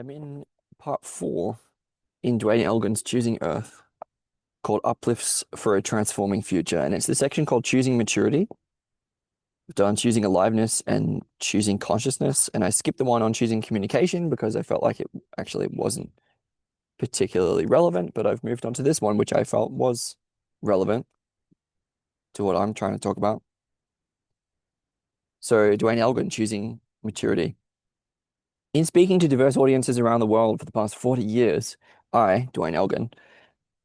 I'm in part 4 in Duane Elgin's Choosing Earth, called Uplifts for a Transforming Future. And it's the section called Choosing Maturity. I've done choosing aliveness and choosing consciousness. And I skipped the one on choosing communication because I felt like it actually wasn't particularly relevant. But I've moved on to this one, which I felt was relevant to what I'm trying to talk about. So, Duane Elgin, Choosing Maturity. In speaking to diverse audiences around the world for the past 40 years, I, Duane Elgin,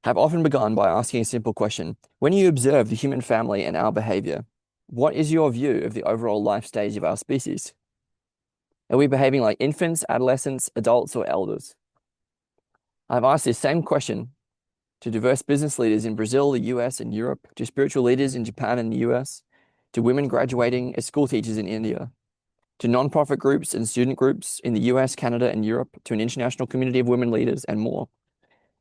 have often begun by asking a simple question. When you observe the human family and our behavior, what is your view of the overall life stage of our species? Are we behaving like infants, adolescents, adults, or elders? I've asked this same question to diverse business leaders in Brazil, the US, and Europe, to spiritual leaders in Japan and the US, to women graduating as school teachers in India, to nonprofit groups and student groups in the US, Canada, and Europe, to an international community of women leaders, and more.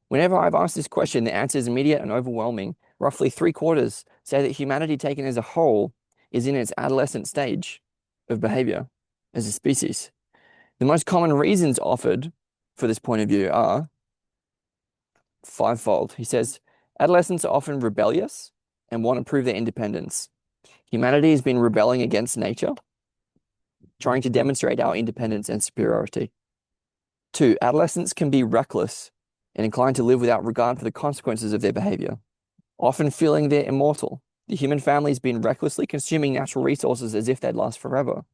Whenever I've asked this question, the answer is immediate and overwhelming. Roughly 3/4 say that humanity taken as a whole is in its adolescent stage of behavior as a species. The most common reasons offered for this point of view are fivefold. He says, adolescents are often rebellious and want to prove their independence. Humanity has been rebelling against nature, trying to demonstrate our independence and superiority. 2, adolescents can be reckless and inclined to live without regard for the consequences of their behavior, often feeling they're immortal. The human family has been recklessly consuming natural resources as if they'd last forever,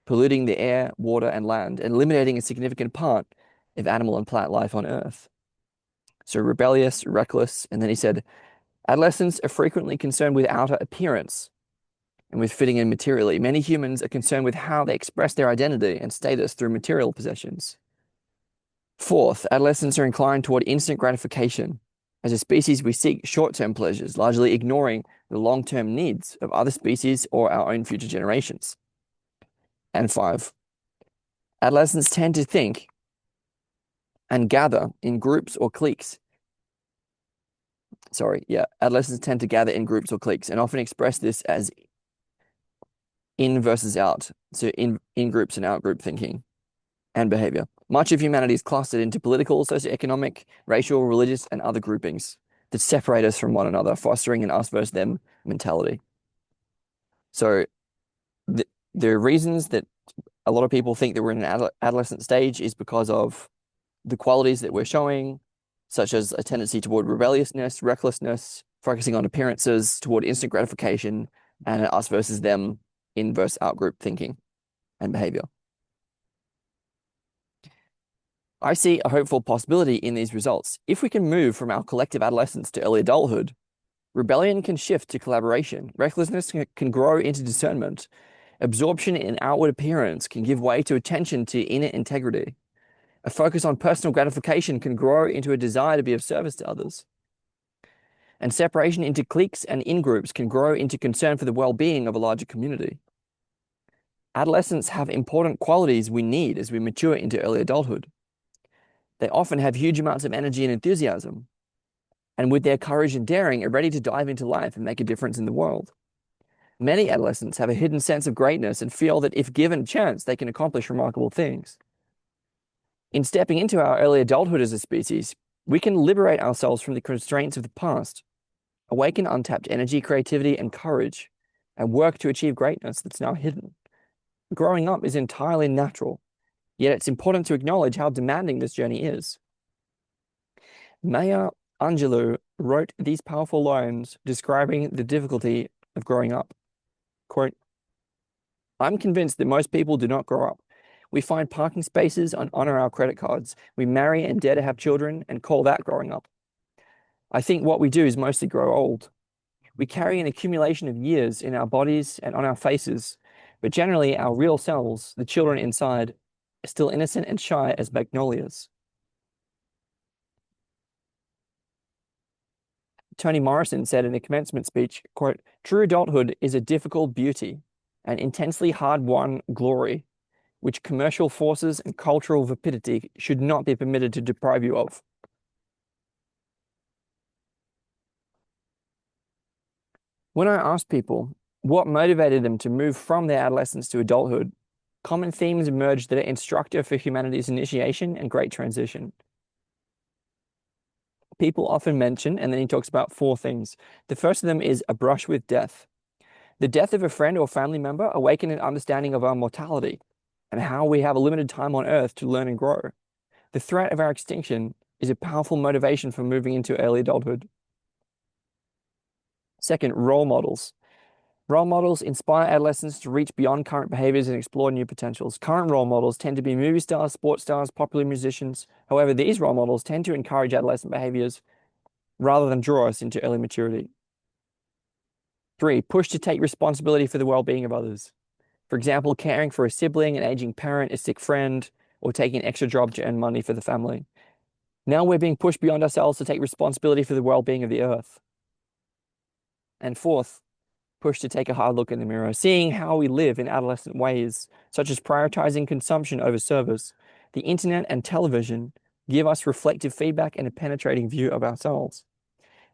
polluting the air, water, and land, and eliminating a significant part of animal and plant life on Earth. So rebellious, reckless, and then he said, adolescents are frequently concerned with outer appearance and with fitting in materially. Many humans are concerned with how they express their identity and status through material possessions. Fourth, adolescents are inclined toward instant gratification. As a species, we seek short-term pleasures, largely ignoring the long-term needs of other species or our own future generations. And 5, adolescents tend to think and gather in groups or cliques. Adolescents tend to gather in groups or cliques and often express this as in versus out. So in groups and out group thinking and behavior. Much of humanity is clustered into political, socioeconomic, racial, religious, and other groupings that separate us from one another, fostering an us versus them mentality. So the reasons that a lot of people think that we're in an adolescent stage is because of the qualities that we're showing, such as a tendency toward rebelliousness, recklessness, focusing on appearances, toward instant gratification, and us versus them in versus out group thinking and behavior. I see a hopeful possibility in these results. If we can move from our collective adolescence to early adulthood, rebellion can shift to collaboration, recklessness can grow into discernment, absorption in outward appearance can give way to attention to inner integrity. A focus on personal gratification can grow into a desire to be of service to others. And separation into cliques and in-groups can grow into concern for the well-being of a larger community. Adolescents have important qualities we need as we mature into early adulthood. They often have huge amounts of energy and enthusiasm, and with their courage and daring are ready to dive into life and make a difference in the world. Many adolescents have a hidden sense of greatness and feel that if given a chance, they can accomplish remarkable things. In stepping into our early adulthood as a species, we can liberate ourselves from the constraints of the past, awaken untapped energy, creativity, and courage, and work to achieve greatness that's now hidden. Growing up is entirely natural, yet it's important to acknowledge how demanding this journey is. Mayor Angelou wrote these powerful lines describing the difficulty of growing up. Quote, I'm convinced that most people do not grow up. We find parking spaces and honor our credit cards. We marry and dare to have children and call that growing up. I think what we do is mostly grow old. We carry an accumulation of years in our bodies and on our faces, but generally our real selves, the children inside, are still innocent and shy as magnolias. Toni Morrison said in a commencement speech, quote, true adulthood is a difficult beauty, an intensely hard-won glory, which commercial forces and cultural vapidity should not be permitted to deprive you of. When I asked people what motivated them to move from their adolescence to adulthood, Common themes emerge that are instructive for humanity's initiation and great transition. People often mention, and then he talks about four things. The first of them is a brush with death. The death of a friend or family member awakened an understanding of our mortality and how we have a limited time on earth to learn and grow. The threat of our extinction is a powerful motivation for moving into early adulthood. Second, role models. Role models inspire adolescents to reach beyond current behaviors and explore new potentials. Current role models tend to be movie stars, sports stars, popular musicians. However, these role models tend to encourage adolescent behaviors rather than draw us into early maturity. Three, push to take responsibility for the well-being of others. For example, caring for a sibling, an aging parent, a sick friend, or taking an extra job to earn money for the family. Now we're being pushed beyond ourselves to take responsibility for the well-being of the earth. And fourth, push to take a hard look in the mirror, seeing how we live in adolescent ways, such as prioritizing consumption over service. The internet and television give us reflective feedback and a penetrating view of ourselves.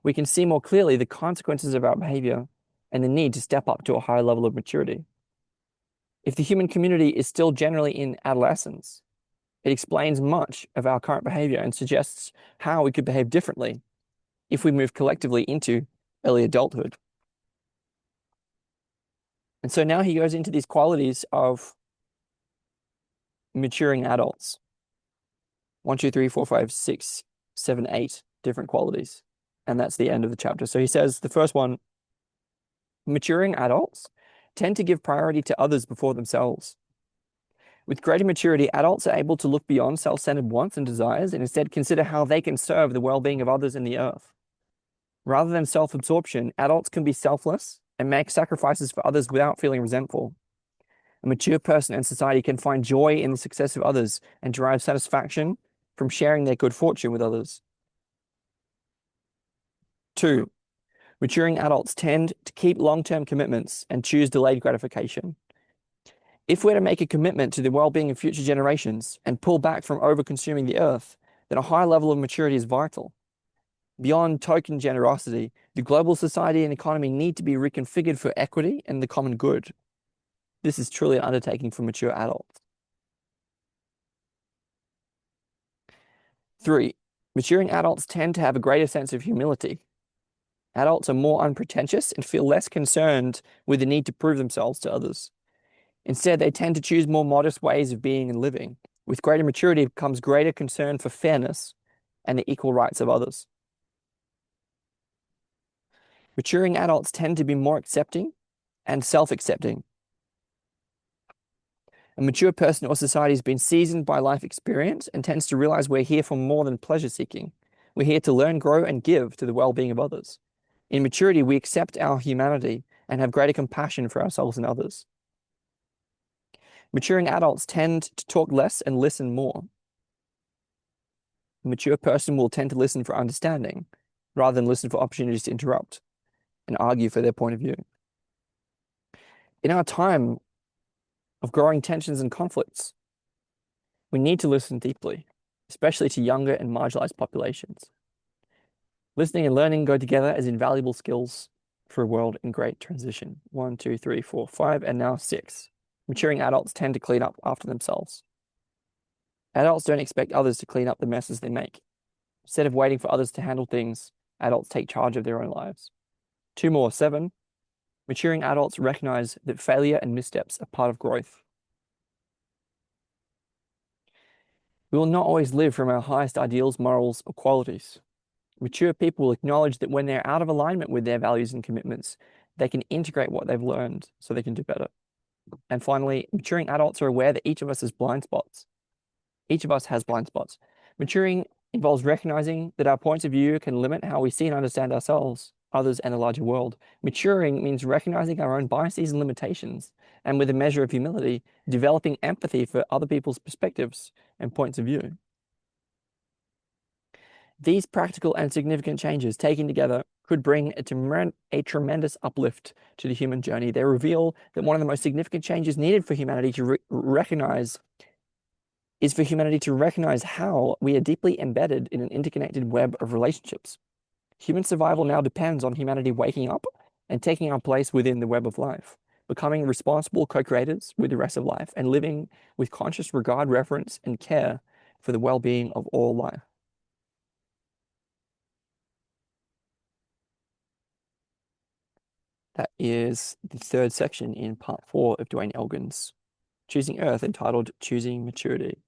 We can see more clearly the consequences of our behavior and the need to step up to a higher level of maturity. If the human community is still generally in adolescence, it explains much of our current behavior and suggests how we could behave differently if we move collectively into early adulthood. And so now he goes into these qualities of maturing adults. 1, 2, 3, 4, 5, 6, 7, 8 different qualities. And that's the end of the chapter. So he says the first one, maturing adults tend to give priority to others before themselves. With greater maturity, adults are able to look beyond self-centered wants and desires and instead consider how they can serve the well-being of others in the earth. Rather than self-absorption, adults can be selfless and make sacrifices for others without feeling resentful. A mature person and society can find joy in the success of others and derive satisfaction from sharing their good fortune with others. 2, maturing adults tend to keep long-term commitments and choose delayed gratification. If we're to make a commitment to the well-being of future generations and pull back from over-consuming the earth, then a high level of maturity is vital. Beyond token generosity, the global society and economy need to be reconfigured for equity and the common good. This is truly an undertaking for mature adults. 3, maturing adults tend to have a greater sense of humility. Adults are more unpretentious and feel less concerned with the need to prove themselves to others. Instead, they tend to choose more modest ways of being and living. With greater maturity comes greater concern for fairness and the equal rights of others. Maturing adults tend to be more accepting and self-accepting. A mature person or society has been seasoned by life experience and tends to realize we're here for more than pleasure seeking. We're here to learn, grow, and give to the well-being of others. In maturity, we accept our humanity and have greater compassion for ourselves and others. Maturing adults tend to talk less and listen more. A mature person will tend to listen for understanding rather than listen for opportunities to interrupt and argue for their point of view. In our time of growing tensions and conflicts, we need to listen deeply, especially to younger and marginalized populations. Listening and learning go together as invaluable skills for a world in great transition. 1, 2, 3, 4, 5, and now 6. Maturing adults tend to clean up after themselves. Adults don't expect others to clean up the messes they make. Instead of waiting for others to handle things, adults take charge of their own lives. 2 more, 7. Maturing adults recognize that failure and missteps are part of growth. We will not always live from our highest ideals, morals, or qualities. Mature people will acknowledge that when they're out of alignment with their values and commitments, they can integrate what they've learned so they can do better. And finally, maturing adults are aware that each of us has blind spots. Each of us has blind spots. Maturing involves recognizing that our points of view can limit how we see and understand ourselves, others, and the larger world. Maturing means recognizing our own biases and limitations, and with a measure of humility, developing empathy for other people's perspectives and points of view. These practical and significant changes taken together could bring a tremendous uplift to the human journey. They reveal that one of the most significant changes needed for humanity to recognize how we are deeply embedded in an interconnected web of relationships. Human survival now depends on humanity waking up and taking our place within the web of life. becoming responsible co-creators with the rest of life, and living with conscious regard, reverence, and care for the well-being of all life. That is the third section in part 4 of Duane Elgin's Choosing Earth, entitled Choosing Maturity.